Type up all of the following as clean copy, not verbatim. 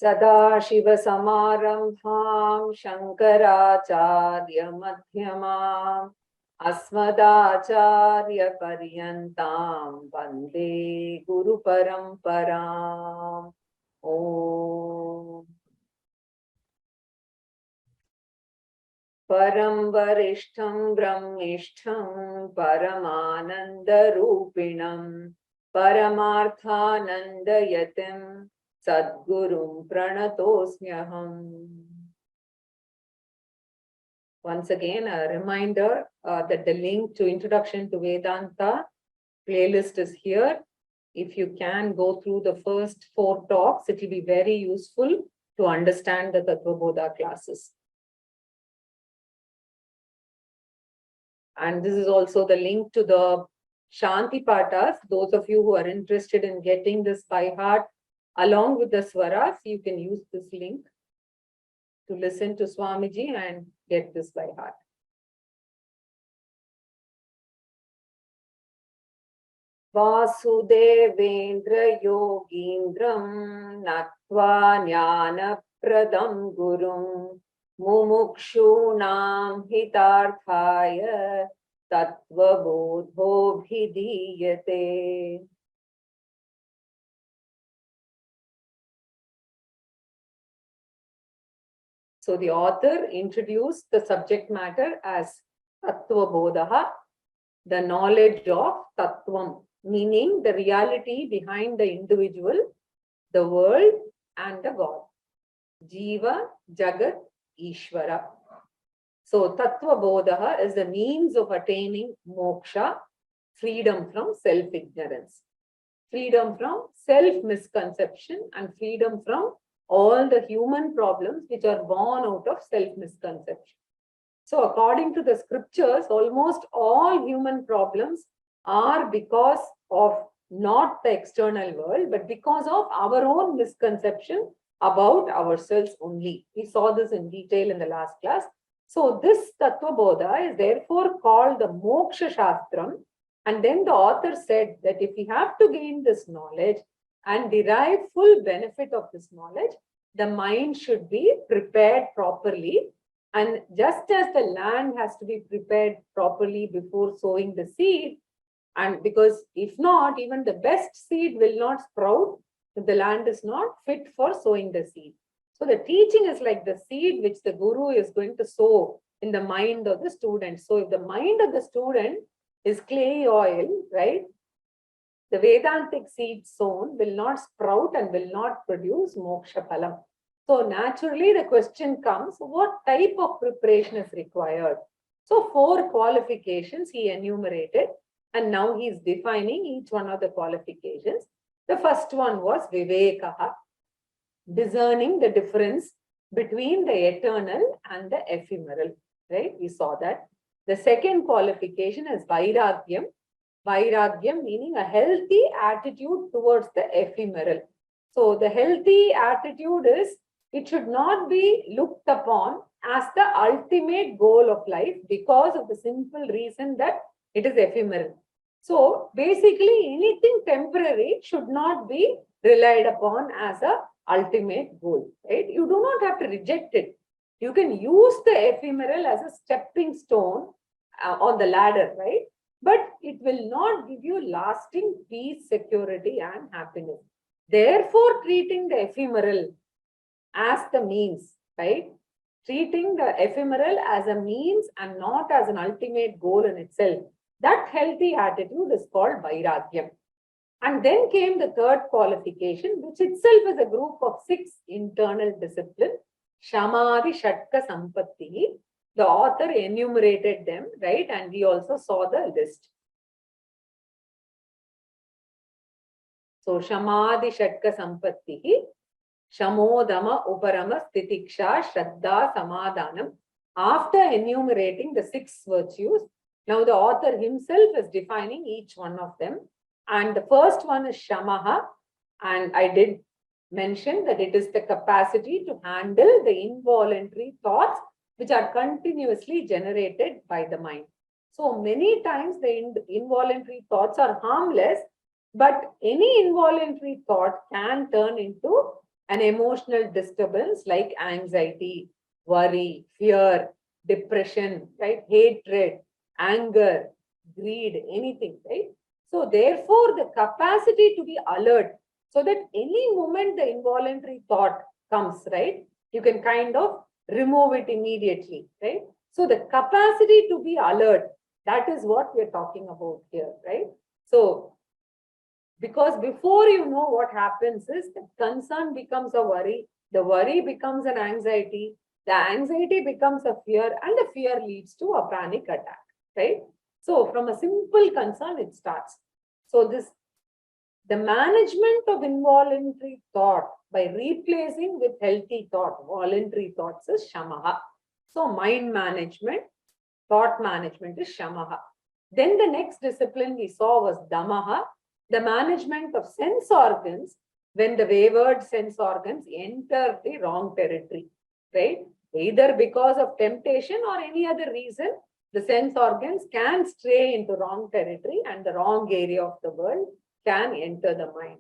Sadashivasamarambham Shankaracharya Madhyamam Asmadacharya Paryantam Vande Guru Paramparam. Om Param Varishtham Brahmishtham Paramananda Rupinam Paramarthananda Yatim Sadgurum Pranatosmyaham. Once again, a reminder that the link to Introduction to Vedanta playlist is here. If you can go through the first 4 talks, it will be very useful to understand the Tattvabodha classes. And this is also the link to the Shanti Pathas. Those of you who are interested in getting this by heart, along with the Swaras, you can use this link to listen to Swamiji and get this by heart. Vasudevendra Yogindram Natva Jnana Pradam Gurum Mumukshunam Hitarthaya Tattvabodho Bhidiyate. So the author introduced the subject matter as Tattvabodha, the knowledge of Tattvam, meaning the reality behind the individual, the world, and the God. Jiva, Jagat, Ishvara. So Tattvabodha is the means of attaining moksha, freedom from self-ignorance, freedom from self-misconception, and freedom from all the human problems which are born out of self-misconception. So according to the scriptures, almost all human problems are because of not the external world, but because of our own misconception about ourselves only. We saw this in detail in the last class. So this Tattvabodha is therefore called the Moksha Shastram. And then the author said that if we have to gain this knowledge and derive full benefit of this knowledge, the mind should be prepared properly. And just as the land has to be prepared properly before sowing the seed, and because if not, even the best seed will not sprout if the land is not fit for sowing the seed. So the teaching is like the seed which the guru is going to sow in the mind of the student. So if the mind of the student is clay oil, right, the Vedantic seed sown will not sprout and will not produce moksha phalam. So naturally the question comes, what type of preparation is required? So 4 qualifications he enumerated, and now he is defining each one of the qualifications. The first one was vivekaha, discerning the difference between the eternal and the ephemeral, right? We saw that. The second qualification is vairagyam. Vairagyam meaning a healthy attitude towards the ephemeral. So the healthy attitude is, it should not be looked upon as the ultimate goal of life because of the simple reason that it is ephemeral. So basically anything temporary should not be relied upon as a ultimate goal, right? You do not have to reject it. You can use the ephemeral as a stepping stone on the ladder, right? But it will not give you lasting peace, security, and happiness. Therefore, treating the ephemeral as the means, right? Treating the ephemeral as a means and not as an ultimate goal in itself. That healthy attitude is called vairagyam. And then came the third qualification, which itself is a group of 6 internal disciplines, Samadhi Shatka Sampaatih. The author enumerated them, right? And we also saw the list. So Samadhi Shatka Sampaatih, Shamodama Uparama Stitiksha Shraddha Samadhanam. After enumerating the 6 virtues, now the author himself is defining each one of them. And the first one is Shamaha. And I did mention that it is the capacity to handle the involuntary thoughts which are continuously generated by the mind. So many times the involuntary thoughts are harmless, but any involuntary thought can turn into an emotional disturbance like anxiety, worry, fear, depression, right? Hatred, anger, greed, anything, right? So therefore, the capacity to be alert, so that any moment the involuntary thought comes, right? You can kind of remove it immediately, right? So the capacity to be alert, that is what we're talking about here, right? So, because before you know what happens is the concern becomes a the worry becomes an anxiety, the anxiety becomes a fear, and the fear leads to a panic attack, right? So from a simple concern, it starts. So the management of involuntary thought by replacing with healthy thought, voluntary thoughts is shamaha. So mind management, thought management is shamaha. Then the next discipline we saw was damaha, the management of sense organs when the wayward sense organs enter the wrong territory, right? Either because of temptation or any other reason, the sense organs can stray into wrong territory and the wrong area of the world can enter the mind.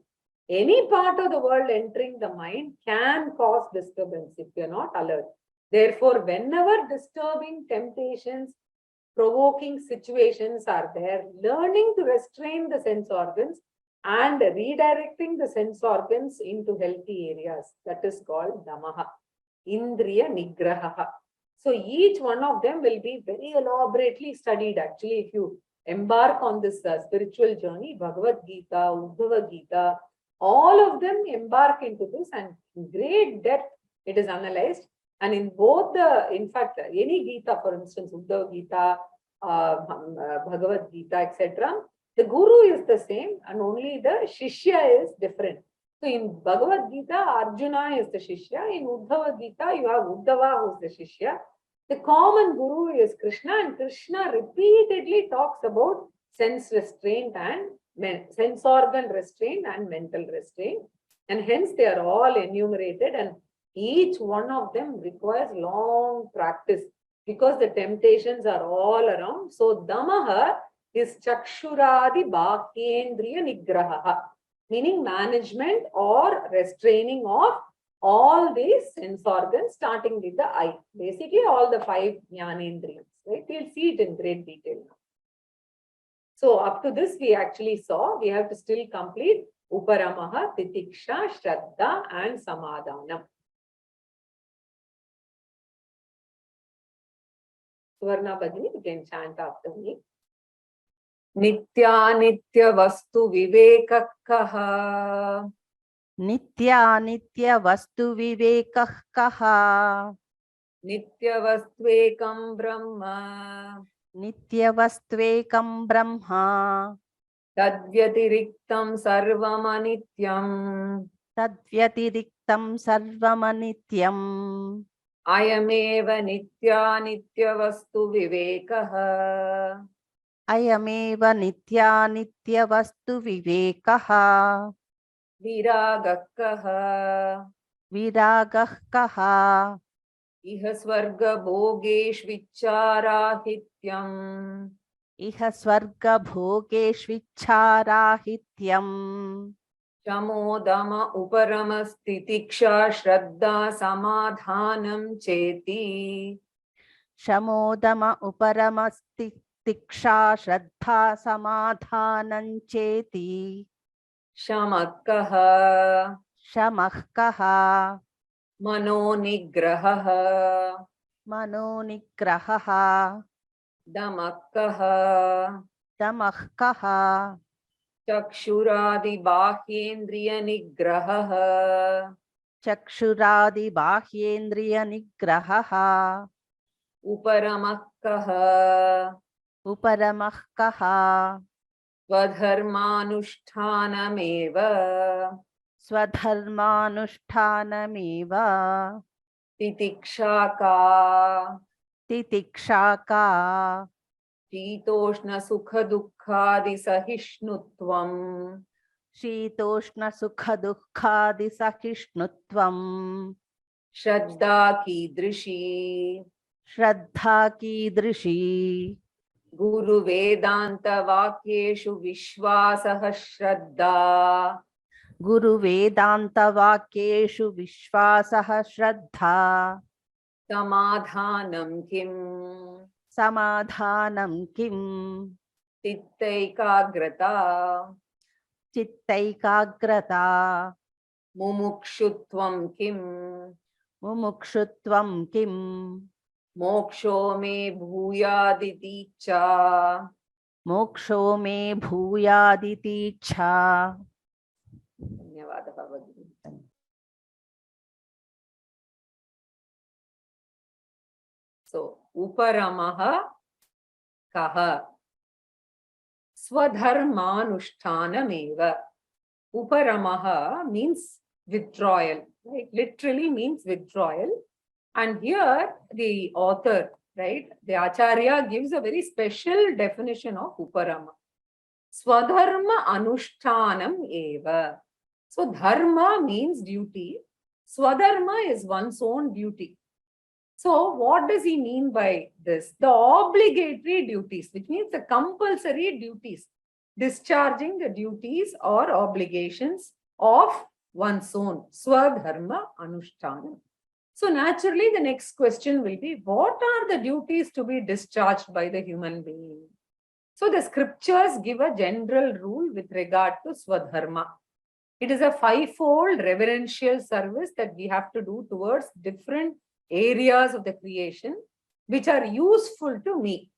Any part of the world entering the mind can cause disturbance if you're not alert. Therefore, whenever disturbing temptations, provoking situations are there, learning to restrain the sense organs and redirecting the sense organs into healthy areas, that is called damaha, indriya nigraha. So each one of them will be very elaborately studied. Actually, if you embark on this spiritual journey, Bhagavad Gita, Uddhava Gita, all of them embark into this, and in great depth it is analyzed. And in both in fact, any Gita, for instance, Uddhava Gita, Bhagavad Gita, etc., the Guru is the same and only the Shishya is different. So in Bhagavad Gita, Arjuna is the Shishya. In Uddhava Gita, you have Uddhava who is the Shishya. The common Guru is Krishna, and Krishna repeatedly talks about sense restraint and sense organ restraint and mental restraint. And hence they are all enumerated, and each one of them requires long practice because the temptations are all around. So damaha is chakshuradi bhakyendriya nigraha, meaning management or restraining of all these sense organs, starting with the eye. Basically, all the 5 jnanendriyas, right? We'll see it in great detail now. So up to this, we actually saw, we have to still complete Uparamaha, Titiksha, Shraddha, and Samadhanam. Swarna Bhagini, you can chant after me. Nitya Nitya Vastu Vivekakkaha. Nitya Nitya Vastu Vivekakkaha. Nitya Vastvekam Brahma. Nitya Vastvekam Brahma. Tadvyatiriktam Sarvamanityam. Tadvyatiriktam Sarvamanityam. Ayameva Nitya Nitya Vastu Vivekaha. Ayameva Nitya Nitya Vastu Vivekaha. Viragakkaha. Viragakkaha. Iha Swarga Bhogesh Vicharahityam. Iha Swarga Bhogeshvicharahityam. Shamodama Uparamasthitiksha Shraddha Samadhanam Cheti. Shamodama Uparamasthitiksha Shraddha Samadhanam Cheti. Shamakkaha. Shamakkaha. Mano Nigrahaha. Mano Nigrahaha. Damakkaha. Damakkaha. Chakshuradi Bahyendriya Nigrahaha. Chakshuradi Bahyendriya Nigrahaha. Uparamakkaha. Uparamakkaha. Swadharmanushtanameva. Swadharmanushtanameva. Titikshaka. Titikshaka. Shitoshna Sukha Dukkhadi Sahishnutvam. Shitoshna Sukha Dukkhadi Sahishnutvam. Shraddha Kidrishi. Shraddha Kidrishi. Guru Vedanta Vakyeshu Vishwasaha Shraddha. Guru Vedanta Vakyeshu Vishwasaha Shraddha Samadhanam kim? Samadhanam Kim Chittaikagrata. Chittaikagrata Mumukshutvam kim? Mumukshutvam Kim Moksho me bhuyaditi cha. Moksho me Bhuyaditi Cha. Dhanyavada Bhavagini. So, Uparamaha kaha swadharmanushtanameva. Uparamaha means withdrawal, right? Literally means withdrawal. And here the author, right, the Acharya gives a very special definition of Uparama. Swadharma anushtanam eva. So dharma means duty. Swadharma is one's own duty. So what does he mean by this? The obligatory duties, which means the compulsory duties, discharging the duties or obligations of one's own. Swadharma anushtanam. So naturally, the next question will be, what are the duties to be discharged by the human being? So the scriptures give a general rule with regard to Swadharma. It is a fivefold reverential service that we have to do towards different areas of the creation, which are useful to me.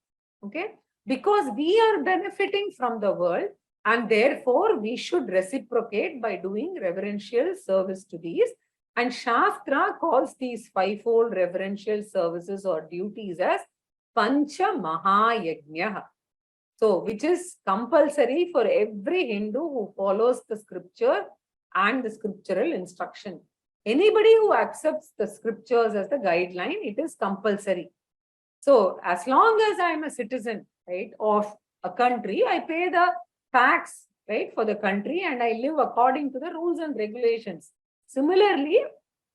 Okay? Because we are benefiting from the world, and therefore we should reciprocate by doing reverential service to these. And Shastra calls these fivefold reverential services or duties as Pancha Mahayajna. So, which is compulsory for every Hindu who follows the scripture and the scriptural instruction. Anybody who accepts the scriptures as the guideline, it is compulsory. So, as long as I am a citizen, right, of a country, I pay the tax, right, for the country, and I live according to the rules and regulations. Similarly,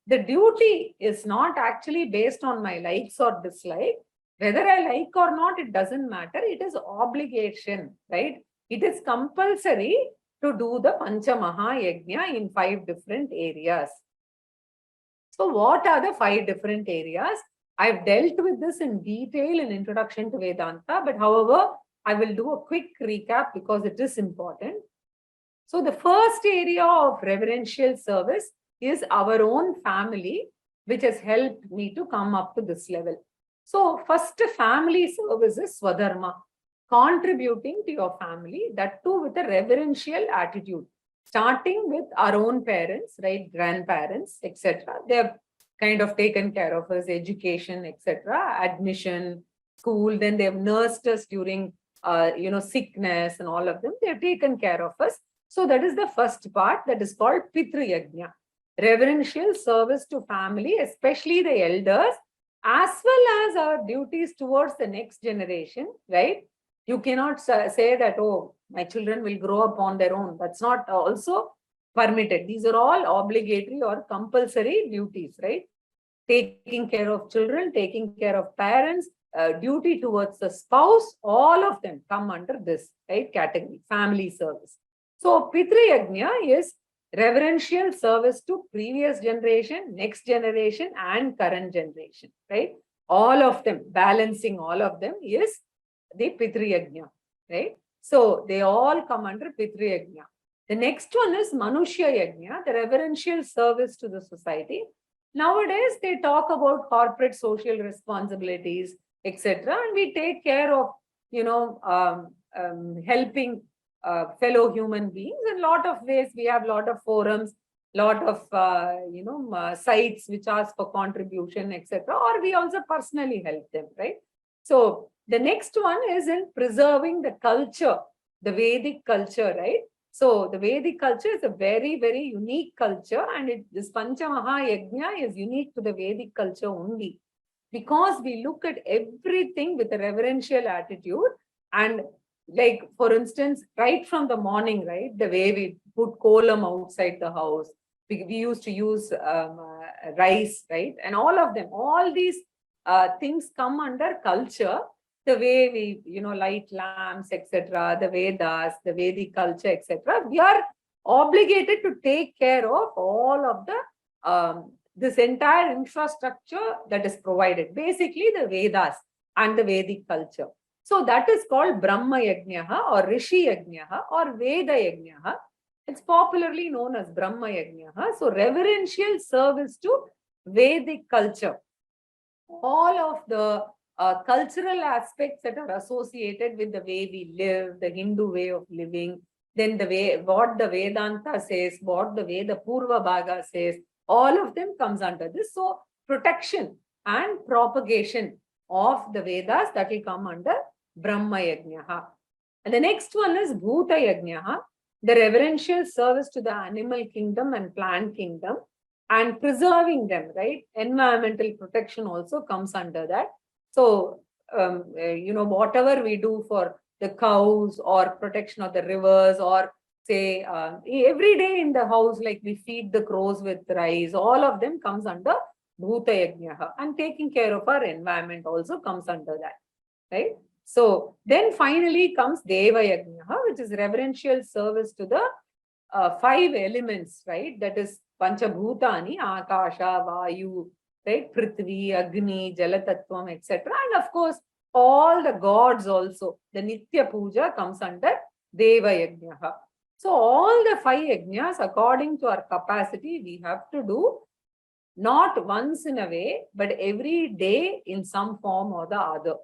the duty is not actually based on my likes or dislike. Whether I like or not, it doesn't matter. It is obligation, right? It is compulsory to do the Pancha Mahayajna in 5 different areas. So what are the 5 different areas? I've dealt with this in detail in Introduction to Vedanta, but however, I will do a quick recap because it is important. So the first area of reverential service is our own family, which has helped me to come up to this level. So first family service is Swadharma, contributing to your family, that too with a reverential attitude, starting with our own parents, right, grandparents, etc. They have kind of taken care of us, education, etc., admission, school, then they have nursed us during, sickness and all of them. They have taken care of us. So that is the first part, that is called Pitru Yajna, reverential service to family, especially the elders, as well as our duties towards the next generation, right? You cannot say that, oh, my children will grow up on their own. That's not also permitted. These are all obligatory or compulsory duties, right? Taking care of children, taking care of parents, duty towards the spouse, all of them come under this, right, category, family service. So Pitru Yajna is reverential service to previous generation, next generation, and current generation, right? All of them, balancing all of them is the Pitru Yajna, right? So they all come under Pitru Yajna. The next one is Manushya Yajna, the reverential service to the society. Nowadays, they talk about corporate social responsibilities, etc. And we take care of, helping fellow human beings in a lot of ways. We have a lot of forums, lot of, sites which ask for contribution, etc. Or we also personally help them, right? So the next one is in preserving the culture, the Vedic culture, right? So the Vedic culture is a very, very unique culture, and this Pancha Mahayajna is unique to the Vedic culture only, because we look at everything with a reverential attitude. And like, for instance, right from the morning, right, the way we put kolam outside the house, we used to use rice, right? And all of them, all these things come under culture. The way we, light lamps, etc., the Vedas, the Vedic culture, etc. We are obligated to take care of all of the this entire infrastructure that is provided, basically the Vedas and the Vedic culture. So that is called Brahma Yajnaha or Rishi Yajnaha or Veda Yajnaha. It's popularly known as Brahma Yajnaha. So reverential service to Vedic culture. All of the cultural aspects that are associated with the way we live, the Hindu way of living, then the way, what the Vedanta says, what the Veda Purva Bhaga says, all of them comes under this. So protection and propagation of the Vedas, that will come under Brahma Yajnaha. And the next one is Bhuta Yajnaha, the reverential service to the animal kingdom and plant kingdom and preserving them, right? Environmental protection also comes under that. So, whatever we do for the cows or protection of the rivers, or say every day in the house, like we feed the crows with rice, all of them comes under Bhuta Yajnaha, and taking care of our environment also comes under that, right? So then finally comes Deva Yajnaha, which is reverential service to the 5 elements, right? That is Panchabhutani, Akasha, Vayu, right? Prithvi, Agni, Jalatattvam, etc. And of course, all the gods also. The Nitya Puja comes under Deva Yajnaha. So all the 5 yajnas, according to our capacity, we have to do not once in a way, but every day in some form or the other.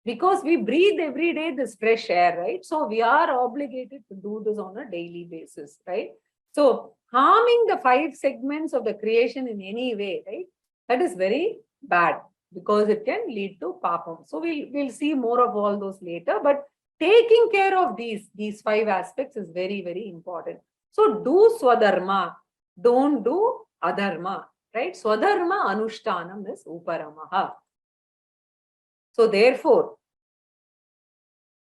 Because we breathe every day this fresh air, right? So we are obligated to do this on a daily basis, right? So harming the 5 segments of the creation in any way, right? That is very bad because it can lead to papam. So we'll see more of all those later, but taking care of these 5 aspects is very, very important. So do swadharma, don't do adharma, right? Swadharma anushtanam is uparamaha. So therefore,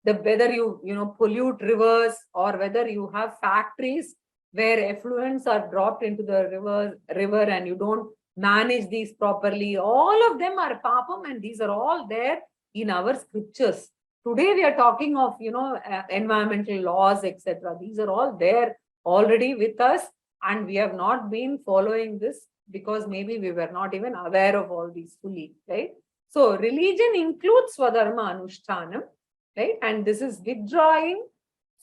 whether you pollute rivers or whether you have factories where effluents are dropped into the river and you don't manage these properly, all of them are papam, and these are all there in our scriptures. Today we are talking of environmental laws, etc. These are all there already with us, and we have not been following this because maybe we were not even aware of all these fully, right? So religion includes Swadharma Anushtanam, right? And this is withdrawing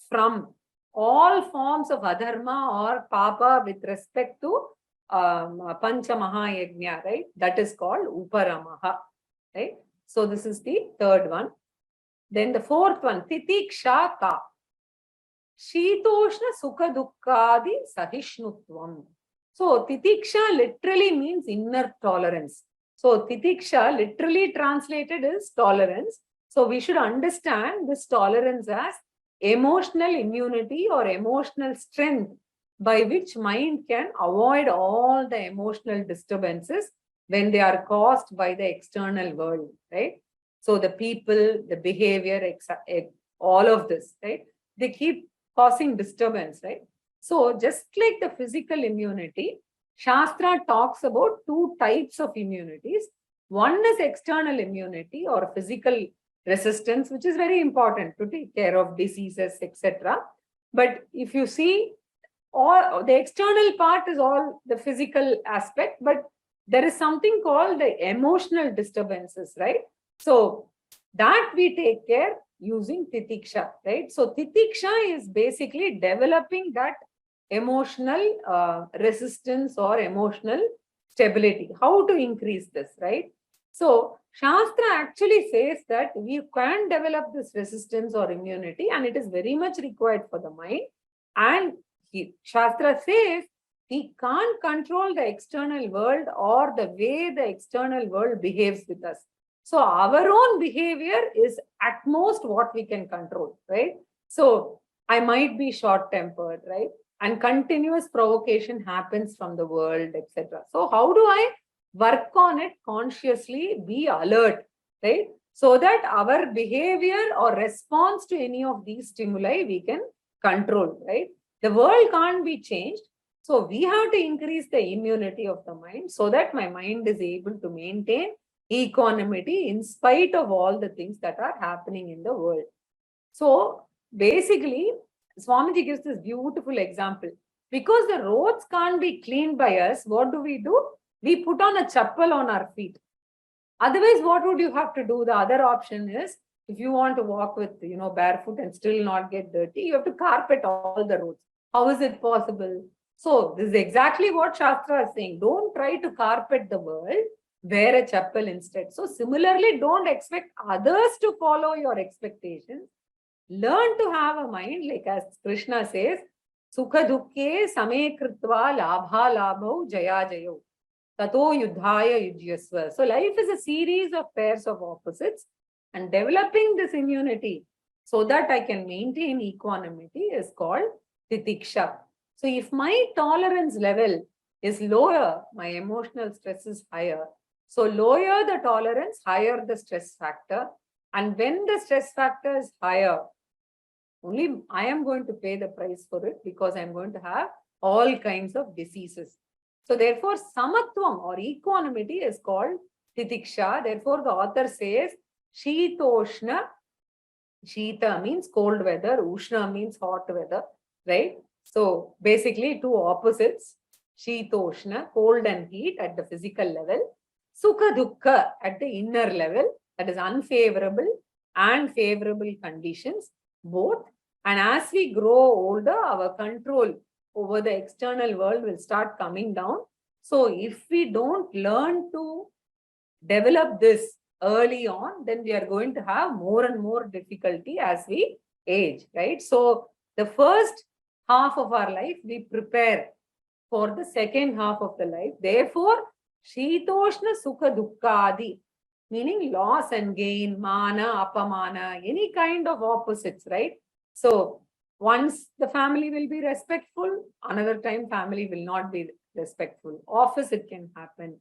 from all forms of adharma or papa with respect to Pancha Mahayajna, right? That is called Uparamaha, right? So this is the third one. Then the fourth one, Titiksha Ka. Shitoshna Sukha Dukkadi Sahishnutvam. So Titiksha literally means inner tolerance. So Titiksha literally translated is tolerance. So we should understand this tolerance as emotional immunity or emotional strength by which mind can avoid all the emotional disturbances when they are caused by the external world, right? So the people, the behavior, all of this, right? They keep causing disturbance, right? So just like the physical immunity, Shastra talks about 2 types of immunities. One is external immunity or physical resistance, which is very important to take care of diseases, etc. But if you see, all the external part is all the physical aspect, but there is something called the emotional disturbances, right? So that we take care using Titiksha, right? So Titiksha is basically developing that emotional resistance or emotional stability. How to increase this, right? So Shastra actually says that we can develop this resistance or immunity, and it is very much required for the mind. And Shastra says we can't control the external world or the way the external world behaves with us. So our own behavior is at most what we can control, right? So I might be short-tempered, right? And continuous provocation happens from the world, etc. So how do I work on it consciously, be alert, right? So that our behavior or response to any of these stimuli we can control, right? The world can't be changed. So we have to increase the immunity of the mind so that my mind is able to maintain equanimity in spite of all the things that are happening in the world. So basically, Swamiji gives this beautiful example. Because the roads can't be cleaned by us, what do? We put on a chappal on our feet. Otherwise, what would you have to do? The other option is, if you want to walk with, barefoot and still not get dirty, you have to carpet all the roads. How is it possible? So this is exactly what Shastra is saying. Don't try to carpet the world, wear a chappal instead. So similarly, don't expect others to follow your expectations. Learn to have a mind, like as Krishna says, Sukha dukke same kritva labha labhau jaya jayo. Tato yudhaya yujyasva. So life is a series of pairs of opposites, and developing this immunity so that I can maintain equanimity is called titiksha. So if my tolerance level is lower, my emotional stress is higher. So lower the tolerance, higher the stress factor. And when the stress factor is higher, only I am going to pay the price for it, because I'm going to have all kinds of diseases. So therefore, samatvam or equanimity is called titiksha. Therefore, the author says, Shitoshna. Shita means cold weather, Ushna means hot weather, right? So basically two opposites, Shitoshna, cold and heat at the physical level, Sukha Dukkha at the inner level, that is unfavorable and favorable conditions, both. And as we grow older, our control over the external world will start coming down. So if we don't learn to develop this early on, then we are going to have more and more difficulty as we age, right? So the first half of our life, we prepare for the second half of the life. Therefore, Shitoshna Sukha Dukkadi, meaning loss and gain, mana, apamana, any kind of opposites, right? So once the family will be respectful, another time family will not be respectful. Office, it can happen.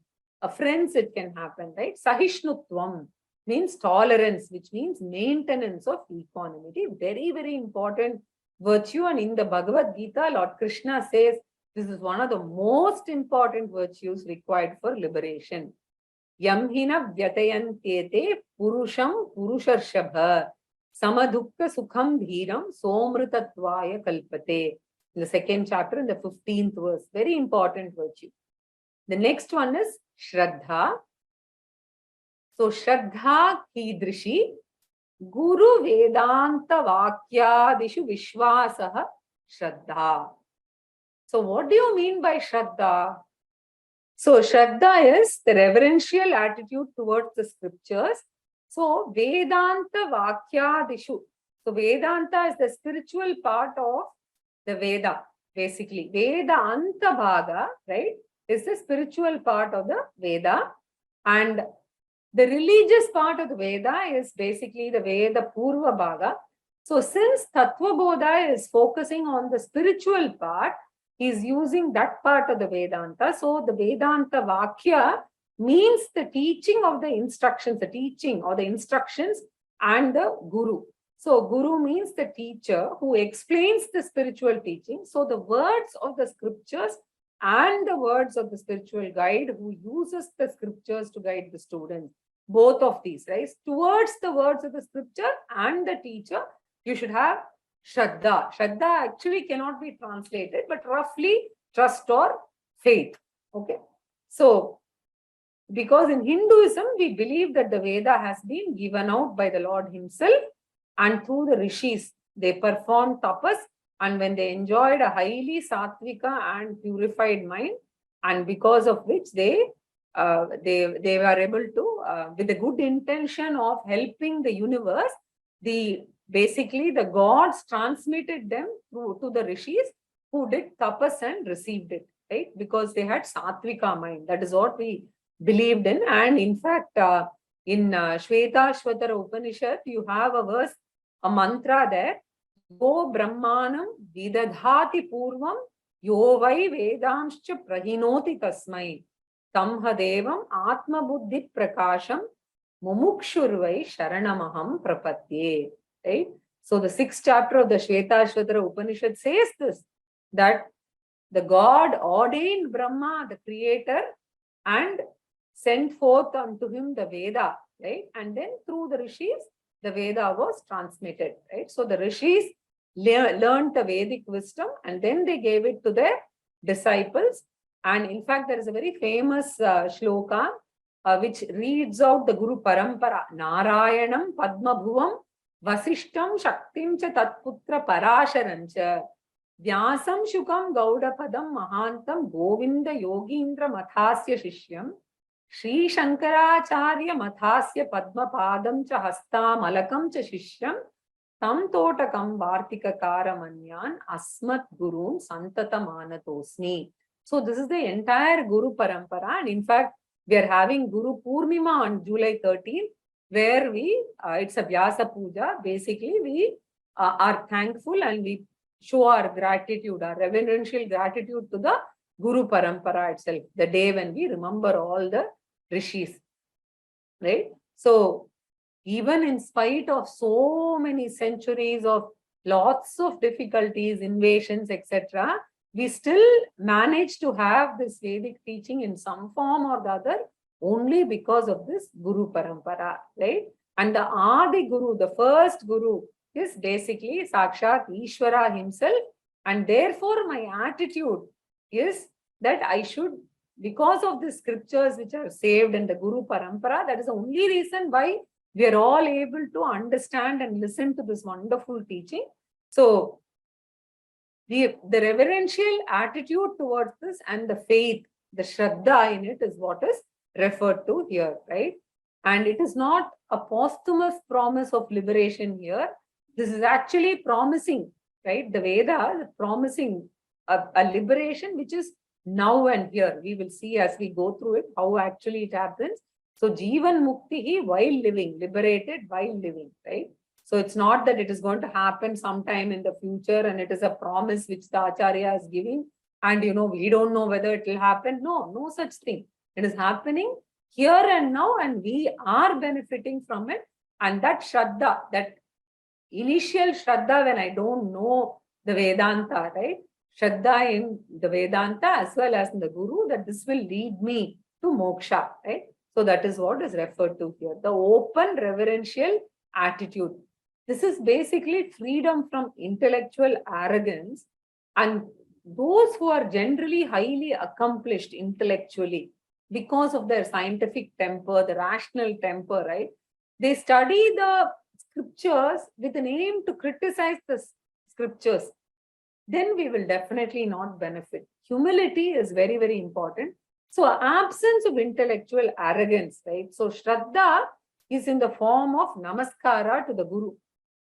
Friends, it can happen, right? Sahishnutvam means tolerance, which means maintenance of equanimity. Very, very important virtue. And in the Bhagavad Gita, Lord Krishna says this is one of the most important virtues required for liberation. Yamhina vyatayantete purusham purusharshabha samadukka sukham dhiram somritatvaya kalpate. In the second chapter, in the 15th verse, very important virtue. The next one is Shraddha. So Shraddha Kidrishi Guru Vedanta Vakyadishu Vishwasaha Shraddha. So what do you mean by Shraddha? So Shraddha is the reverential attitude towards the scriptures. So Vedanta Vakyadishu. So Vedanta is the spiritual part of the Veda, basically. Vedanta Bhaga, right, is the spiritual part of the Veda. And the religious part of the Veda is basically the Veda Purva Bhaga. So since Tattvabodha is focusing on the spiritual part, he is using that part of the Vedanta. So the Vedanta Vakya means the teaching of the instructions, the teaching or the instructions and the Guru. So Guru means the teacher who explains the spiritual teaching. So the words of the scriptures and the words of the spiritual guide who uses the scriptures to guide the students. Both of these, right? Towards the words of the scripture and the teacher, you should have Shraddha. Shraddha actually cannot be translated, but roughly trust or faith. Okay. So, because in Hinduism, we believe that the Veda has been given out by the Lord himself, and through the rishis, they performed tapas, and when they enjoyed a highly sattvika and purified mind, and because of which they were able to, with the good intention of helping the universe, basically the gods transmitted them to the rishis who did tapas and received it, right? Because they had sattvika mind. That is what we believed in. And in fact, in Shvetashvatara Upanishad, you have a verse, a mantra there, Go Brahmanam Vidadhati Purvam Yo Vai Vedamscha Prahinoti Tasmai Tamha Devam Atma Buddhi Prakasham Mumukshurvai Sharanamaham Prapatye. Right? So the 6th chapter of the Shvetashvatara Upanishad says this, that the God ordained Brahma, the creator, and sent forth unto him the Veda, right? And then through the rishis, the Veda was transmitted, right? So the rishis learned the Vedic wisdom, and then they gave it to their disciples. And in fact, there is a very famous shloka which reads out the Guru Parampara. Narayanam Padmabhuvam Vasishtam Shaktim Cha Tatputra Parasharancha Vyasam Shukam Gaudapadam Mahantam Govinda Yogindra Mathasya Shishyam Shri Shankaracharya Mathasya Padmapadam Cha Hasta Malakam Cha Shishyam Tam Totakam Vartika Karamanyan Asmat Gurun Santata Manatosni. So this is the entire Guru Parampara, and in fact, we are having Guru Poornima on July 13th, where it's a Vyasa Puja. Basically, we are thankful and we show our gratitude, our reverential gratitude to the Guru Parampara itself, the day when we remember all the rishis, right? So even in spite of so many centuries of lots of difficulties, invasions, etc., we still manage to have this Vedic teaching in some form or the other only because of this Guru Parampara, right? And the Adi Guru, the first Guru, is basically Sakshat Ishvara himself. And therefore, my attitude is that I should, because of the scriptures which are saved in the Guru Parampara, that is the only reason why we are all able to understand and listen to this wonderful teaching. So, the reverential attitude towards this and the faith, the Shraddha in it is what is referred to here, right? And it is not a posthumous promise of liberation here. This is actually promising, right? The Veda is promising a liberation which is now and here. We will see as we go through it how actually it happens. So, Jivan Muktihi while living, liberated while living, right? So it's not that it is going to happen sometime in the future and it is a promise which the Acharya is giving and we don't know whether it will happen. No, no such thing. It is happening here and now and we are benefiting from it. And that Shraddha, that initial Shraddha when I don't know the Vedanta, right? Shraddha in the Vedanta as well as in the Guru, that this will lead me to moksha, right? So that is what is referred to here. The open reverential attitude. This is basically freedom from intellectual arrogance, and those who are generally highly accomplished intellectually because of their scientific temper, the rational temper, right? They study the scriptures with an aim to criticize the scriptures. Then we will definitely not benefit. Humility is very, very important. So absence of intellectual arrogance, right? So Shraddha is in the form of namaskara to the Guru.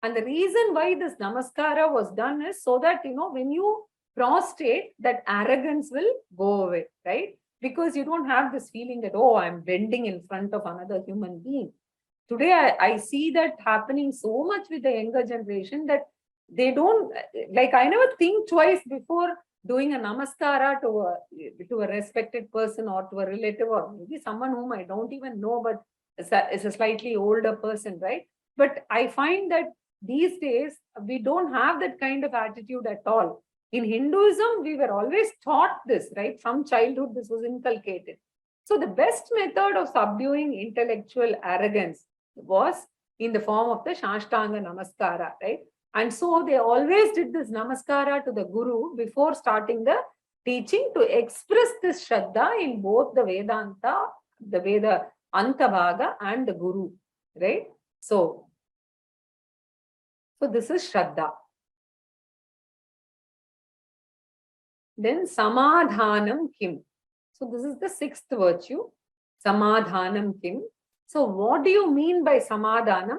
And the reason why this namaskara was done is so that, when you prostrate, that arrogance will go away, right? Because you don't have this feeling that, oh, I'm bending in front of another human being. Today, I see that happening so much with the younger generation that they don't, I never think twice before doing a namaskara to a respected person or to a relative or maybe someone whom I don't even know, but is a slightly older person, right? But I find that these days, we don't have that kind of attitude at all. In Hinduism, we were always taught this, right? From childhood, this was inculcated. So the best method of subduing intellectual arrogance was in the form of the Shashtanga Namaskara, right? And so they always did this Namaskara to the Guru before starting the teaching to express this Shraddha in both the Vedanta, the Veda Antavagga and the Guru, right? So this is Shraddha. Then Samadhanam Kim. So this is the sixth virtue. Samadhanam Kim. So what do you mean by Samadhanam?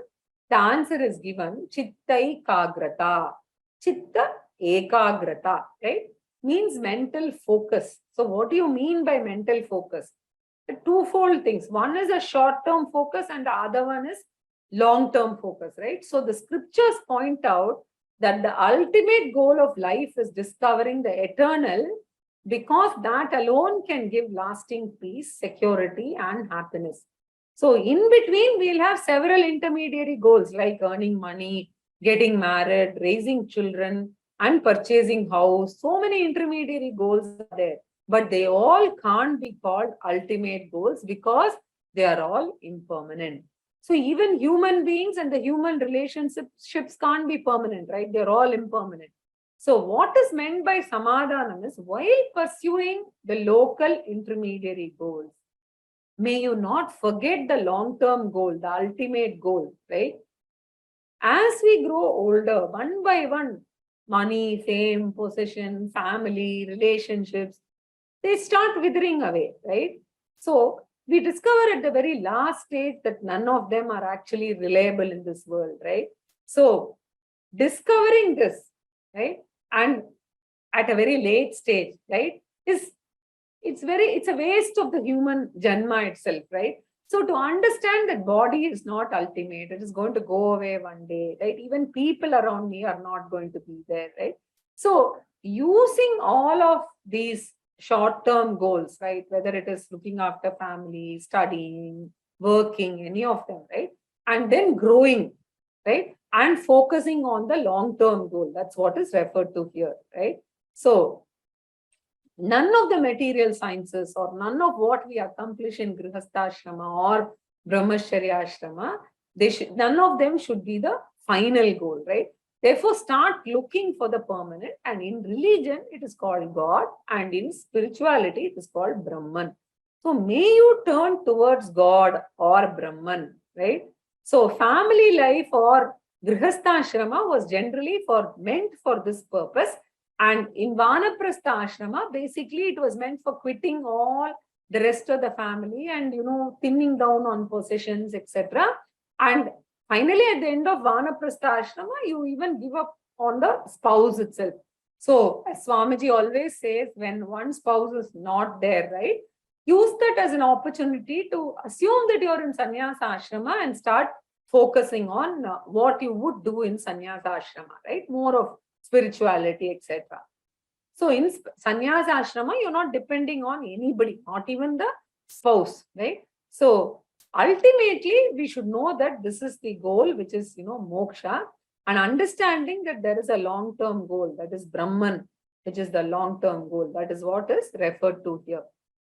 The answer is given. Chitta Ekagrata. Chitta Ekagrata, right? Means mental focus. So what do you mean by mental focus? The twofold things. One is a short-term focus and the other one is long-term focus, right? So the scriptures point out that the ultimate goal of life is discovering the eternal, because that alone can give lasting peace, security, and happiness. So in between, we'll have several intermediary goals like earning money, getting married, raising children, and purchasing house. So many intermediary goals are there, but they all can't be called ultimate goals because they are all impermanent. So even human beings and the human relationships can't be permanent, right? They're all impermanent. So what is meant by samadhanam is while pursuing the local intermediary goals, may you not forget the long-term goal, the ultimate goal, right? As we grow older, one by one, money, fame, possession, family, relationships, they start withering away, right? So we discover at the very last stage that none of them are actually reliable in this world, right? So discovering this, right, and at a very late stage, right, it's a waste of the human janma itself, right? So to understand that body is not ultimate, it is going to go away one day, right? Even people around me are not going to be there, right? So using all of these short-term goals, right, whether it is looking after family, studying, working, any of them, right, and then growing, right, and focusing on the long-term goal, that's what is referred to here, right? So none of the material sciences or none of what we accomplish in Grihastha or Brahmacharya Ashrama, none of them should be the final goal, right? Therefore, start looking for the permanent. And in religion, it is called God. And in spirituality, it is called Brahman. So may you turn towards God or Brahman, right? So family life or Grihastha Ashrama was generally meant for this purpose. And in Vanaprastha Ashrama, basically it was meant for quitting all the rest of the family and, thinning down on possessions, etc. And finally, at the end of Vanaprastha Ashrama, you even give up on the spouse itself. So, as Swamiji always says, when one spouse is not there, right, use that as an opportunity to assume that you're in Sannyasa Ashrama and start focusing on what you would do in Sannyasa Ashrama, right? More of spirituality, etc. So in Sannyasa Ashrama, you're not depending on anybody, not even the spouse, right? So ultimately, we should know that this is the goal, which is, moksha, and understanding that there is a long-term goal, that is Brahman, which is the long-term goal. That is what is referred to here.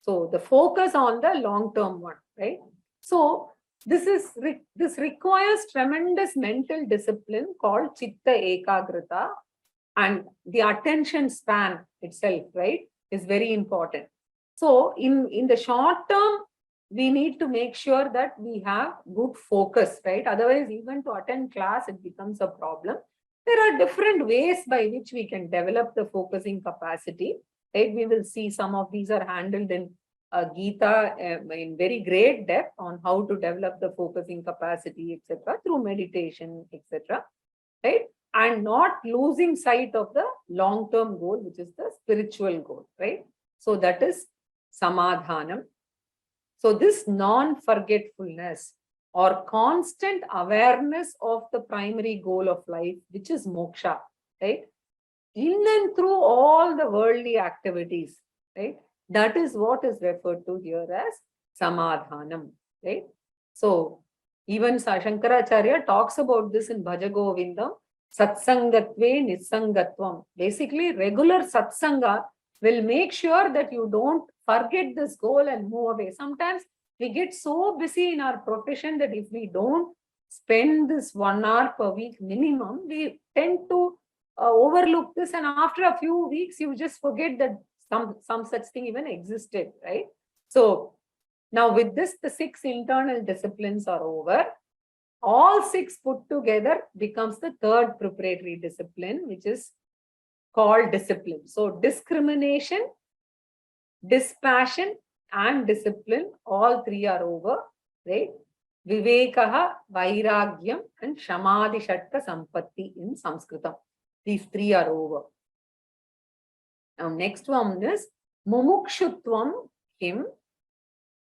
So the focus on the long-term one, right? So this requires tremendous mental discipline called chitta ekagrata, and the attention span itself, right, is very important. So in the short term, we need to make sure that we have good focus, right? Otherwise, even to attend class, it becomes a problem. There are different ways by which we can develop the focusing capacity, right? We will see some of these are handled in Gita in very great depth on how to develop the focusing capacity, etc., through meditation, etc., right? And not losing sight of the long-term goal, which is the spiritual goal, right? So that is samadhanam. So this non-forgetfulness or constant awareness of the primary goal of life, which is moksha, right? In and through all the worldly activities, right? That is what is referred to here as samadhanam, right? So even Shankaracharya talks about this in Bhaja Govindam, satsangatve nisangatvam. Basically, regular satsanga will make sure that you don't forget this goal and move away. Sometimes we get so busy in our profession that if we don't spend this 1 hour per week minimum, we tend to overlook this, and after a few weeks, you just forget that some such thing even existed, right? So now with this, the 6 internal disciplines are over. All 6 put together becomes the 3rd preparatory discipline, which is called discipline. So discrimination, dispassion, and discipline, all 3 are over, right? Vivekaha, Vairagyam, and Samadhishatta Sampatti in Sanskritam. These 3 are over. Now, next one is Mumukshutvam Kim.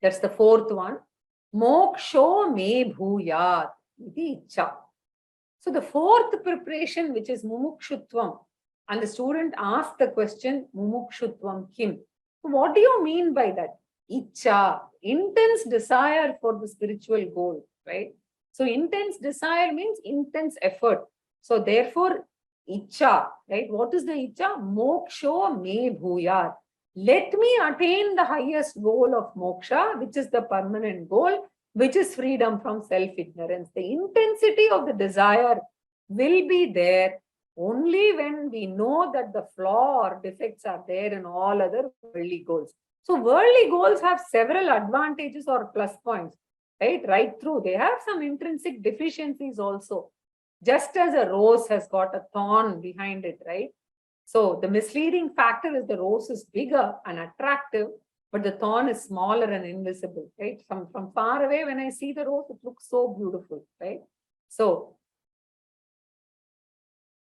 That's the 4th one. Moksho me bhuyat iti icha. So the 4th preparation, which is Mumukshutvam, and the student asked the question, Mumukshutvam Kim. So what do you mean by that? Icha, intense desire for the spiritual goal, right? So intense desire means intense effort. So therefore, Icha, right? What is the Icha? Moksho me bhuyat. Let me attain the highest goal of moksha, which is the permanent goal. which is freedom from self-ignorance. The intensity of the desire will be there only when we know that the flaw or defects are there in all other worldly goals. So worldly goals have several advantages or plus points, right? Right through. They have some intrinsic deficiencies also. Just as a rose has got a thorn behind it, right? So the misleading factor is the rose is bigger and attractive, but the thorn is smaller and invisible, right? From far away, when I see the rose, it looks so beautiful, right? So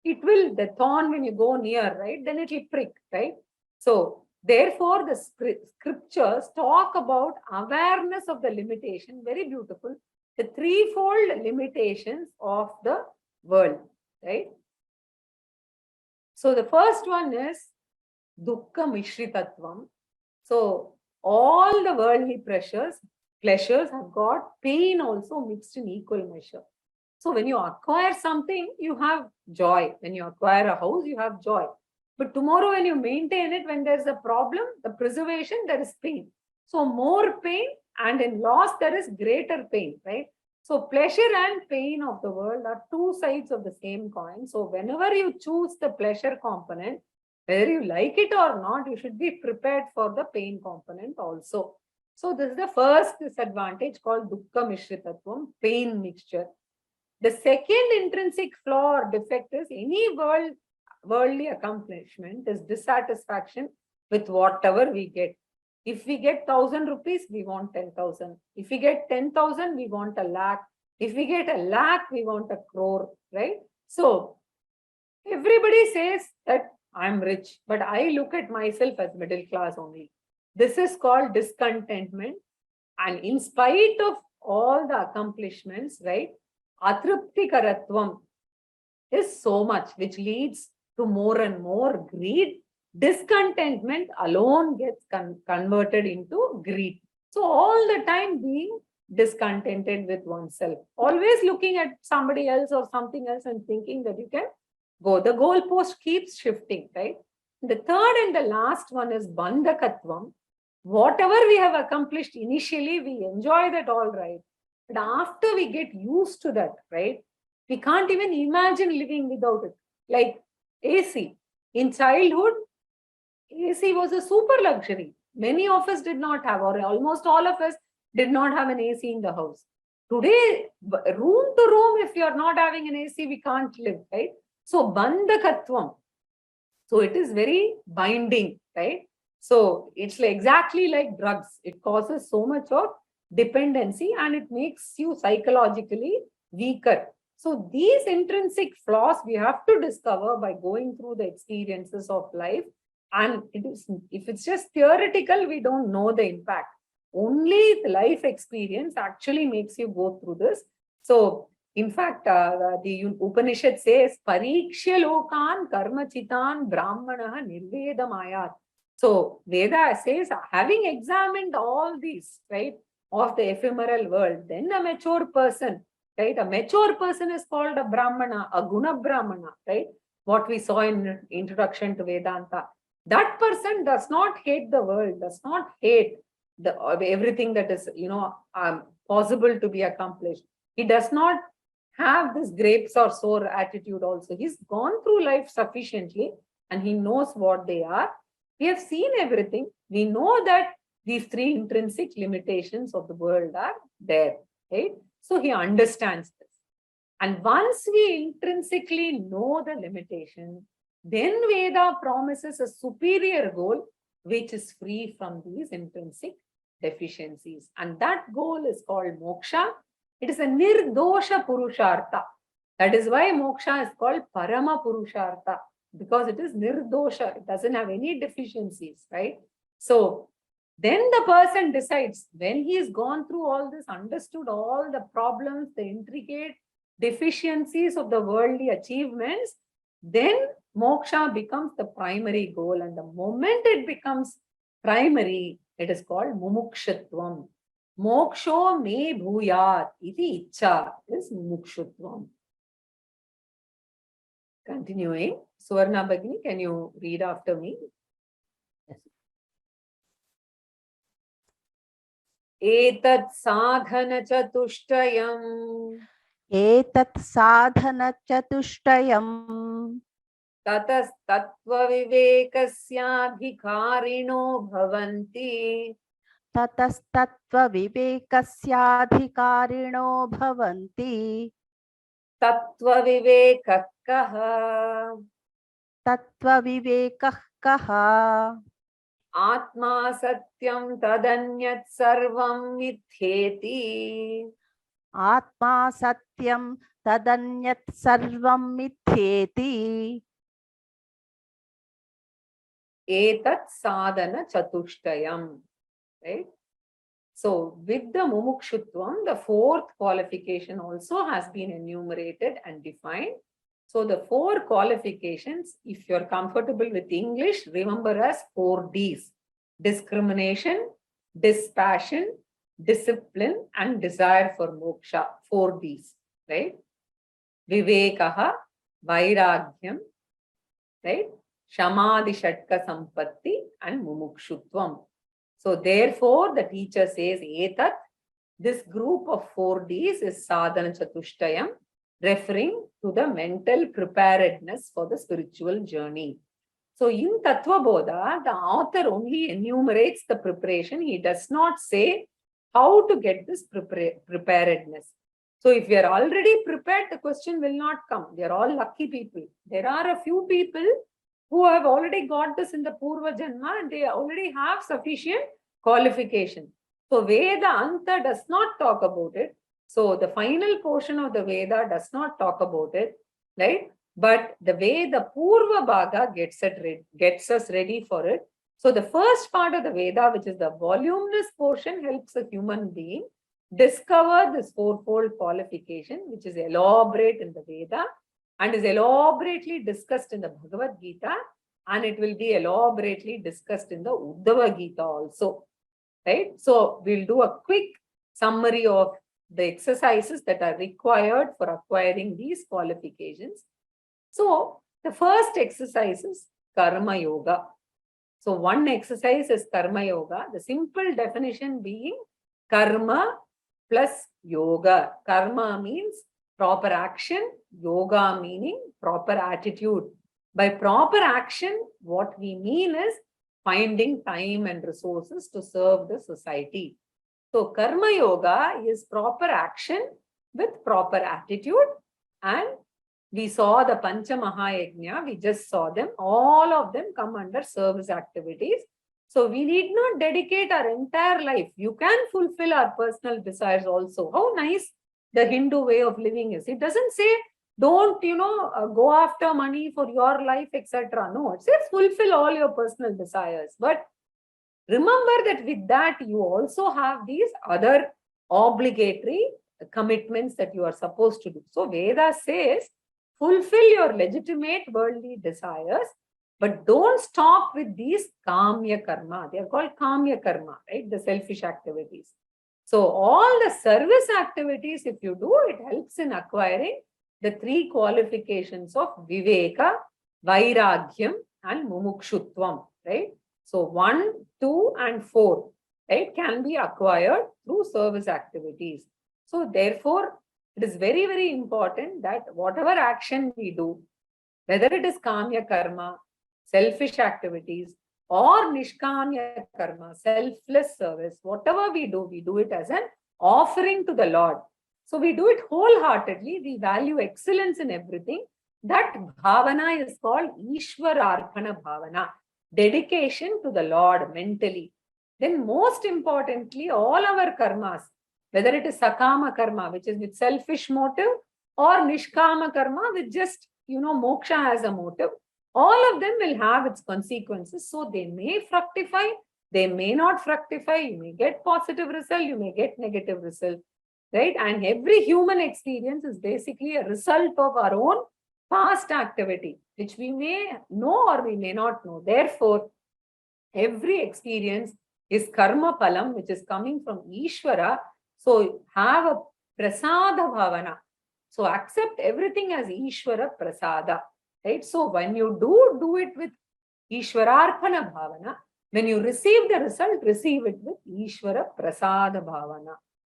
it will, the thorn, when you go near, right, then it will prick, right? So therefore, the scriptures talk about awareness of the limitation, very beautiful, the threefold limitations of the world, right? So the first one is dukkha mishritatvam. So all the worldly pleasures have got pain also mixed in equal measure. So when you acquire something, you have joy. When you acquire a house, you have joy. But tomorrow when you maintain it, when there's a problem, the preservation, there is pain. So more pain, and in loss, there is greater pain, right? So pleasure and pain of the world are two sides of the same coin. So whenever you choose the pleasure component, whether you like it or not, you should be prepared for the pain component also. So this is the first disadvantage called dukkha mishritatvam, pain mixture. The second intrinsic flaw or defect is any worldly accomplishment is dissatisfaction with whatever we get. If we get 1,000 rupees, we want 10,000. If we get 10,000, we want a lakh. If we get a lakh, we want a crore, right? So everybody says that I'm rich, but I look at myself as middle class only. This is called discontentment. And in spite of all the accomplishments, right, atruptikaratvam is so much, which leads to more and more greed. Discontentment alone gets converted into greed. So all the time being discontented with oneself, always looking at somebody else or something else and thinking that you can go. The goalpost keeps shifting, right? The third and the last one is bandhakatvam. Whatever we have accomplished initially, we enjoy that all right. But after we get used to that, right, we can't even imagine living without it. Like AC. In childhood, AC was a super luxury. Many of us did not have, or almost all of us did not have an AC in the house. Today, room to room, if you're not having an AC, we can't live, right? So, bandhakatvam. So, it is very binding, right? So, it's exactly like drugs. It causes so much of dependency and it makes you psychologically weaker. So, these intrinsic flaws we have to discover by going through the experiences of life. And it is, if it's just theoretical, we don't know the impact. Only the life experience actually makes you go through this. So, in fact, the Upanishad says, Parikshya lokan karmachitan brahmanaha nirvedamayat. So, Veda says, having examined all these, right, of the ephemeral world, then a mature person, right, a mature person is called a brahmana, a guna brahmana, right, what we saw in introduction to Vedanta. That person does not hate the world, does not hate everything that is, possible to be accomplished. He does not have this grapes or sour attitude also. He's gone through life sufficiently and he knows what they are. We have seen everything. We know that these three intrinsic limitations of the world are there, right? So he understands this. And once we intrinsically know the limitation, then Veda promises a superior goal which is free from these intrinsic deficiencies. And that goal is called moksha. It is a nirdosha purushartha. That is why moksha is called parama purushartha, because it is nirdosha. It doesn't have any deficiencies, right? So then the person decides, when he has gone through all this, understood all the problems, the intricate deficiencies of the worldly achievements, then moksha becomes the primary goal. And the moment it becomes primary, it is called mumukshatvam. Moksho me bhuyat iti icha is mumukshutvam. Continuing, Suvarna Bhagini, can you read after me? Etat sadhana chatushtayam एतत् साधनचतुष्टयम् ततस्तत्त्व विवेकस्याधिकारिणो भवन्ति ततस्तत्त्वविवेकस्याधिकारिणो भवन्ति तत्त्व विवेकः कः तत्त्वविवेकः कः आत्मा सत्यं तदन्यत् सर्वं मिथ्येति आत्मा सत्यं तदन्यत् सर्वं मिथ्येति एतत् साधन चतुष्टयम्. Right? So with the mumukshutvam, the fourth qualification also has been enumerated and defined. So the four qualifications, if you're comfortable with English, remember as 4 Ds: discrimination, dispassion, discipline, and desire for moksha. 4 Ds, right? Vivekaha, vairagyam, right? Shamadhi shatka sampatti and mumukshutvam. So therefore, the teacher says, Etat, this group of 4 Ds is Sadhana Chatushtayam, referring to the mental preparedness for the spiritual journey. So in Tattvabodha, the author only enumerates the preparation. He does not say how to get this preparedness. So if you are already prepared, the question will not come. They are all lucky people. There are a few people who have already got this in the Purva Janma and they already have sufficient qualification. So Veda Anta does not talk about it. So the final portion of the Veda does not talk about it, right? But the way the Purva Bhaga gets us ready for it. So the first part of the Veda, which is the voluminous portion, helps a human being discover this fourfold qualification, which is elaborate in the Veda and is elaborately discussed in the Bhagavad Gita, and it will be elaborately discussed in the Uddhava Gita also, right? So we'll do a quick summary of the exercises that are required for acquiring these qualifications. So the first exercise is Karma Yoga. So one exercise is Karma Yoga. The simple definition being Karma plus Yoga. Karma means proper action, yoga meaning proper attitude. By proper action, what we mean is finding time and resources to serve the society. So Karma Yoga is proper action with proper attitude, and we saw the Pancha Mahayajna, we just saw them, all of them come under service activities. So we need not dedicate our entire life. You can fulfill our personal desires also. How nice the Hindu way of living is. It doesn't say, don't, go after money for your life, etc. No, it says fulfill all your personal desires. But remember that with that, you also have these other obligatory commitments that you are supposed to do. So Veda says, fulfill your legitimate worldly desires, but don't stop with these kamya karma. They are called kamya karma, right? The selfish activities. So all the service activities, if you do, it helps in acquiring the 3 qualifications of viveka, vairagyam, and mumukshutvam, right? So 1, 2, and 4, right, can be acquired through service activities. So therefore, it is very, very important that whatever action we do, whether it is kamya karma, selfish activities, or nishkamya karma, selfless service, whatever we do it as an offering to the Lord. So we do it wholeheartedly. We value excellence in everything. That bhavana is called Ishwararpana bhavana, dedication to the Lord mentally. Then most importantly, all our karmas, whether it is sakama karma, which is with selfish motive, or nishkama karma, with just, moksha as a motive, all of them will have its consequences. So they may fructify, they may not fructify. You may get positive result, you may get negative result, right? And every human experience is basically a result of our own past activity, which we may know or we may not know. Therefore, every experience is karma palam, which is coming from Ishvara. So have a prasada bhavana. So accept everything as Ishvara prasada, right? So when you do it with Ishwararpana bhavana, When you receive the result, receive it with Ishvara Prasada Bhavana,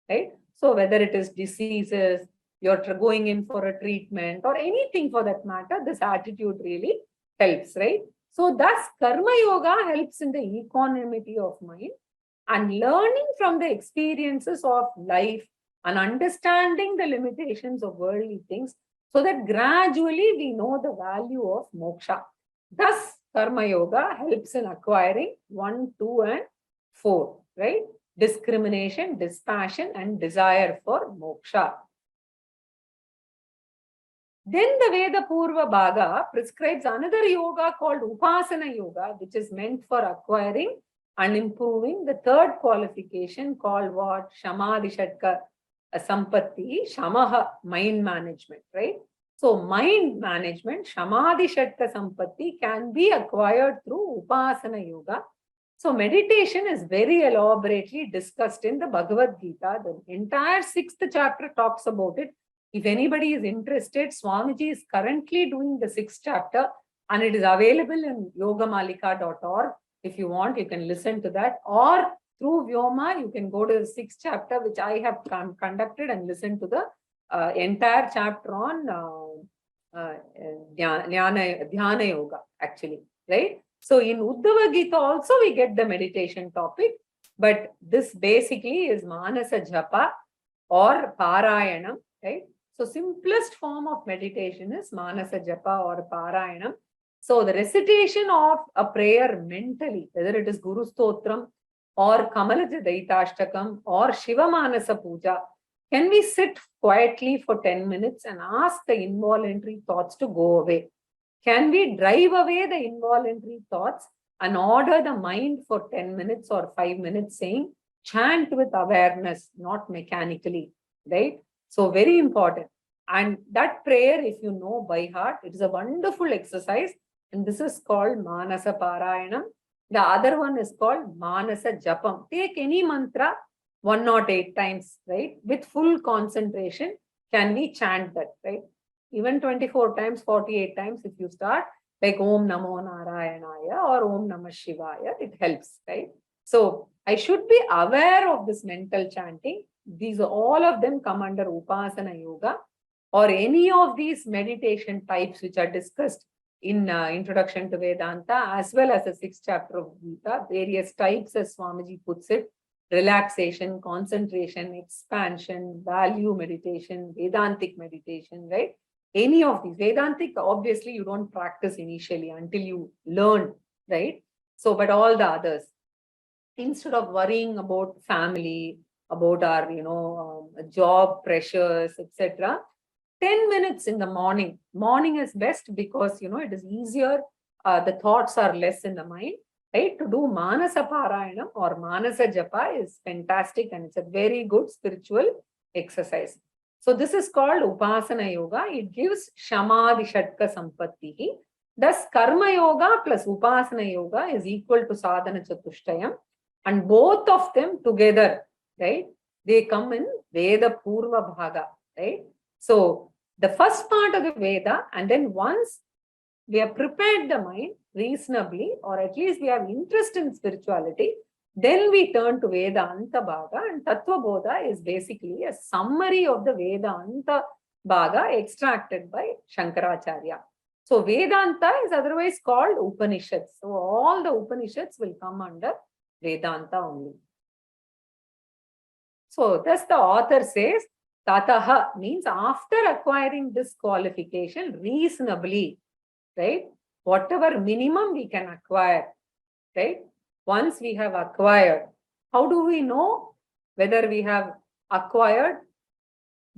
right? So whether it is diseases, you're going in for a treatment or anything for that matter, this attitude really helps, right? So thus Karma Yoga helps in the equanimity of mind and learning from the experiences of life and understanding the limitations of worldly things so that gradually we know the value of moksha. Thus, Karma Yoga helps in acquiring 1, 2, and 4, right? Discrimination, dispassion, and desire for moksha. Then the Veda Purva Bhaga prescribes another yoga called Upasana Yoga, which is meant for acquiring and improving the third qualification called what? Samadhishatka Sampaatih, Shamaha, mind management, right? So mind management, Samadhishatka Sampaatih can be acquired through Upasana Yoga. So meditation is very elaborately discussed in the Bhagavad Gita. The entire 6th chapter talks about it. If anybody is interested, Swamiji is currently doing the 6th chapter and it is available in yogamalika.org. If you want, you can listen to that, or through Vyoma, you can go to the 6th chapter, which I have conducted, and listen to the entire chapter on Dhyana Yoga, actually, right? So in Uddhava Gita also we get the meditation topic, but this basically is Manasa Japa or Parayanam, right? So simplest form of meditation is Manasa Japa or Parayanam. So the recitation of a prayer mentally, whether it is Guru Stotram or Kamalaja Daitashtakam or Shiva Manasa Puja, can we sit quietly for 10 minutes and ask the involuntary thoughts to go away? Can we drive away the involuntary thoughts and order the mind for 10 minutes or 5 minutes saying, chant with awareness, not mechanically, right? So very important. And that prayer, if you know by heart, it is a wonderful exercise. And this is called Manasa Parayanam. The other one is called Manasa Japam. Take any mantra 108 times, right? With full concentration, can we chant that, right? Even 24 times, 48 times, if you start, like Om Namo Narayanaya or Om Namah Shivaya, it helps, right? So I should be aware of this mental chanting. These all of them come under Upasana Yoga or any of these meditation types which are discussed in Introduction to Vedanta, as well as the 6th chapter of Gita, various types as Swamiji puts it, relaxation, concentration, expansion, value meditation, Vedantic meditation, right? Any of these. Vedantic, obviously, you don't practice initially until you learn, right? So, but all the others, instead of worrying about family, about our, job pressures, etc., 10 minutes in the morning. Morning is best because, it is easier. The thoughts are less in the mind, right? To do Manasa Parayanam or Manasa Japa is fantastic and it's a very good spiritual exercise. So this is called Upasana Yoga. It gives Samadhishatka Sampaatih. Thus, Karma Yoga plus Upasana Yoga is equal to Sadhana Catusathyam. And both of them together, right? They come in Veda Purva Bhaga, right? So the first part of the Veda, and then once we have prepared the mind reasonably, or at least we have interest in spirituality, then we turn to Vedanta Bhaga, and Tattvabodha is basically a summary of the Vedanta Bhaga extracted by Shankaracharya. So Vedanta is otherwise called Upanishads. So all the Upanishads will come under Vedanta only. So thus the author says, Tataha means after acquiring this qualification reasonably, right? Whatever minimum we can acquire, right? Once we have acquired, how do we know whether we have acquired?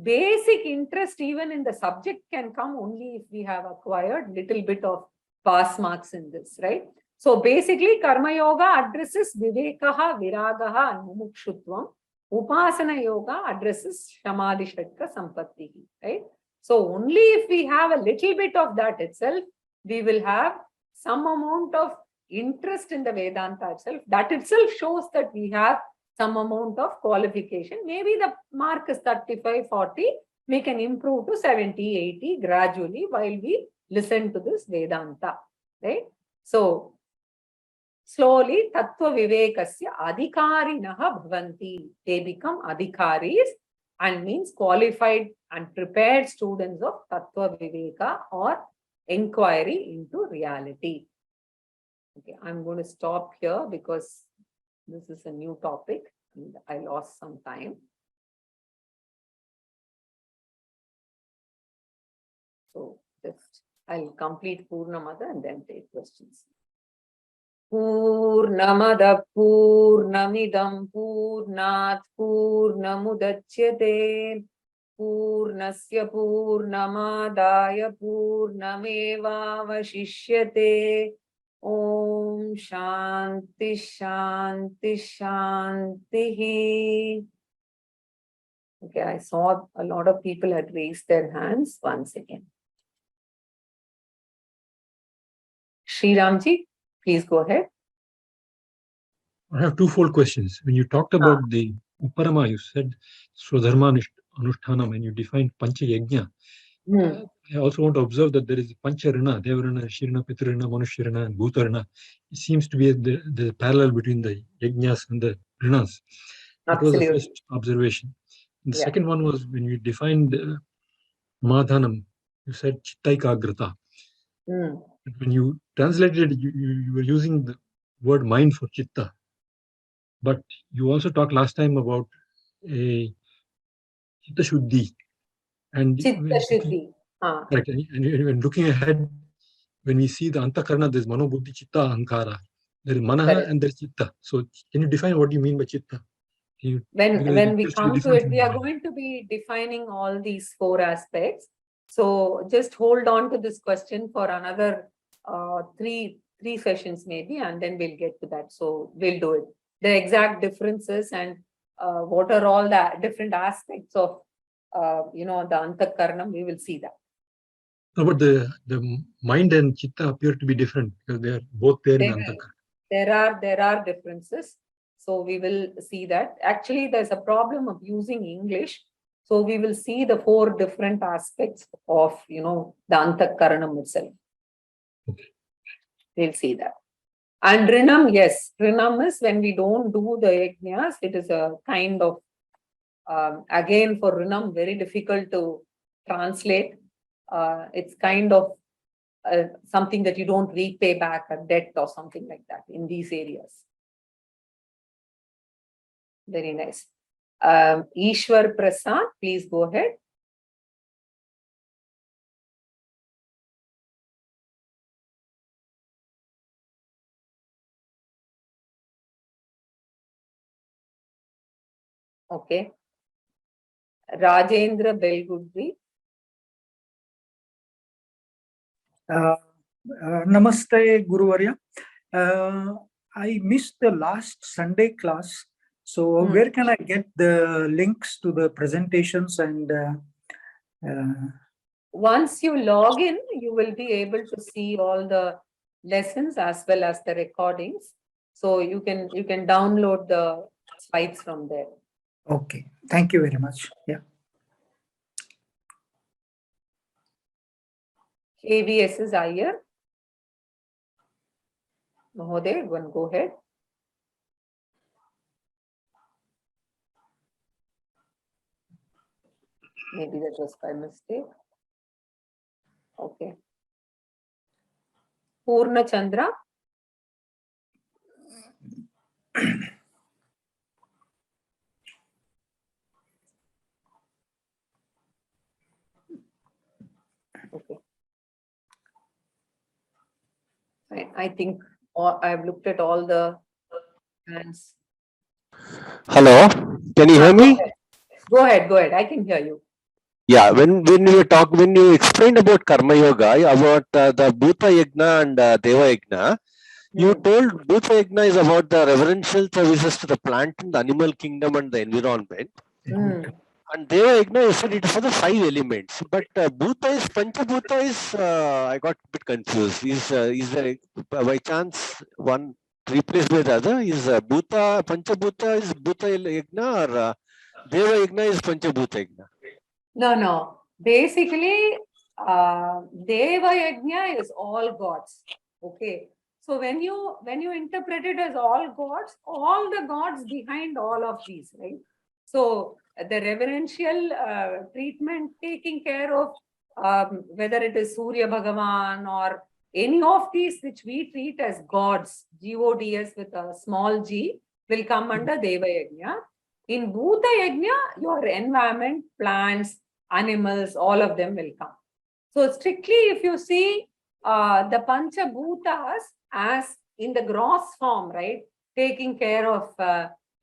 Basic interest even in the subject can come only if we have acquired little bit of pass marks in this, right? So basically Karma Yoga addresses Vivekaha, Viragaha and Mumukshutvam. Upasana Yoga addresses Samadhishatka Sampaatih, right? So only if we have a little bit of that itself, we will have some amount of interest in the Vedanta itself. That itself shows that we have some amount of qualification. Maybe the mark is 35, 40. We can improve to 70, 80 gradually while we listen to this Vedanta, right? So slowly tattva vivekasya adhikarinaha bhavanti. They become adhikaris and means qualified and prepared students of tattva viveka or inquiry into reality. Okay, I'm going to stop here because this is a new topic and I lost some time. So just I'll complete Poornamada and then take questions. Poornamada Poornamidam Poornat Poornamudachyate Poornasya Poornamadaya Poornameva Vashishyate. Om Shanti Shanti Shanti. Okay, I saw a lot of people had raised their hands once again. Sri Ramji, please go ahead. I have twofold questions. When you talked about the Uparama, you said Swadharma Anushtanam and you defined Pancha Yajna. I also want to observe that there is Pancha Rina, Devarina, Shirina, Pitrina, Manushrina, and Bhutarina. It seems to be the parallel between the Yajnas and the Rinas. That was the first observation. And the second one was when you defined Madhanam, you said Chittaikagrata. When you translated it, you were using the word mind for Chitta. But you also talked last time about a Chitta Shuddhi. And Chitta Shuddhi. Correct. And looking ahead, when we see the Antakarana, there's Mano, Buddhi, Chitta, Ahankara. There is Manaha and there's Chitta. So can you define what you mean by Chitta? When we come to it, we are going to be defining all these four aspects. So just hold on to this question for another three sessions maybe, and then we'll get to that. So we'll do it. The exact differences and what are all the different aspects of the Antakaranam, we will see that. No, but the mind and Chitta appear to be different because they are both there in Antakaranam. There are differences. So we will see that. Actually, there's a problem of using English. So we will see the four different aspects of, the Antakaranam itself. Okay. We'll see that. And Rinam, yes. Rinam is when we don't do the Yajnas. It is a kind of, again for Rinam, very difficult to translate. It's kind of something that you don't repay back, a debt or something like that in these areas. Very nice. Ishwar Prasad, please go ahead. Okay. Rajendra Belgudri. Namaste, Guruvarya. I missed the last Sunday class. So where can I get the links to the presentations and once you log in, you will be able to see all the lessons as well as the recordings. So you can download the slides from there. Okay, thank you very much. Yeah. KVS is Iyer. Mahoday, go ahead. Maybe that was by mistake. Okay. Poorna Chandra. Okay. I think I've looked at all the hands. Hello, can you hear me? Go ahead. I can hear you. Yeah, when you explained about Karma Yoga, about the Bhuta Yagna and Deva Yagna, you told Bhuta Yagna is about the reverential services to the plant and the animal kingdom and the environment. And Deva Yagna, you said it is for the 5 elements. But Bhuta is, Panchabhuta is, I got a bit confused. Is there by chance one replaced by the other? Is Bhuta, Panchabhuta is Bhuta Yagna or Deva Yagna is Panchabhuta Yagna? No. Basically, Deva Yajna is all gods. Okay. So when you interpret it as all the gods behind all of these, right? So the reverential treatment, taking care of whether it is Surya Bhagavan or any of these which we treat as gods, GODS with a small g, will come under Deva Yajna. In Bhuta Yajna, your environment, plants, animals, all of them will come. So strictly, if you see the Pancha Bhutas as in the gross form, right, taking care of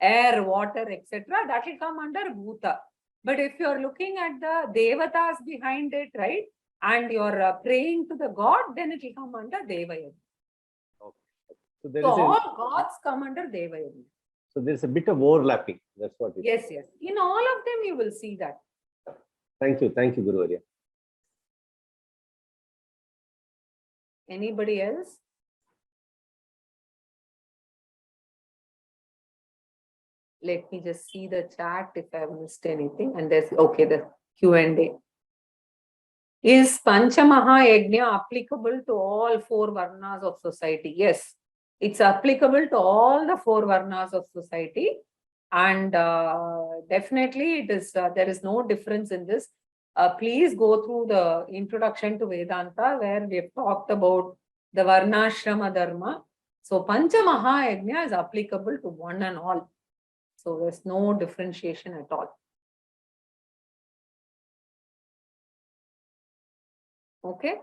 air, water, etc., that will come under Bhuta. But if you are looking at the Devatas behind it, right, and you're praying to the God, then it will come under Deva Yajna. Okay. So all gods come under Deva Yajna. So there's a bit of overlapping. That's what it is. Yes, yes. In all of them, you will see that. Thank you, Guru Varya. Anybody else? Let me just see the chat if I've missed anything. And there's, okay, the Q&A. Is Panchamaha Yajna applicable to all 4 Varnas of society? Yes, it's applicable to all the 4 Varnas of society. And definitely it is, there is no difference in this. Please go through the introduction to Vedanta where we have talked about the Varnashrama Dharma. So Panchamaha Yajna is applicable to one and all. So there's no differentiation at all. Okay.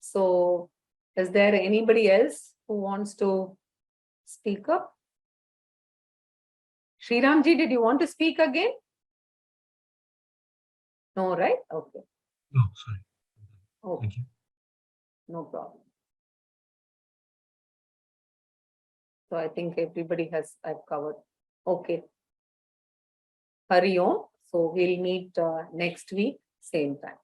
So is there anybody else who wants to speak up? Sriramji, did you want to speak again? No, right? Okay. No, sorry. Okay. Thank you. No problem. So I think everybody I've covered. Okay. Hari Om. So we'll meet next week, same time.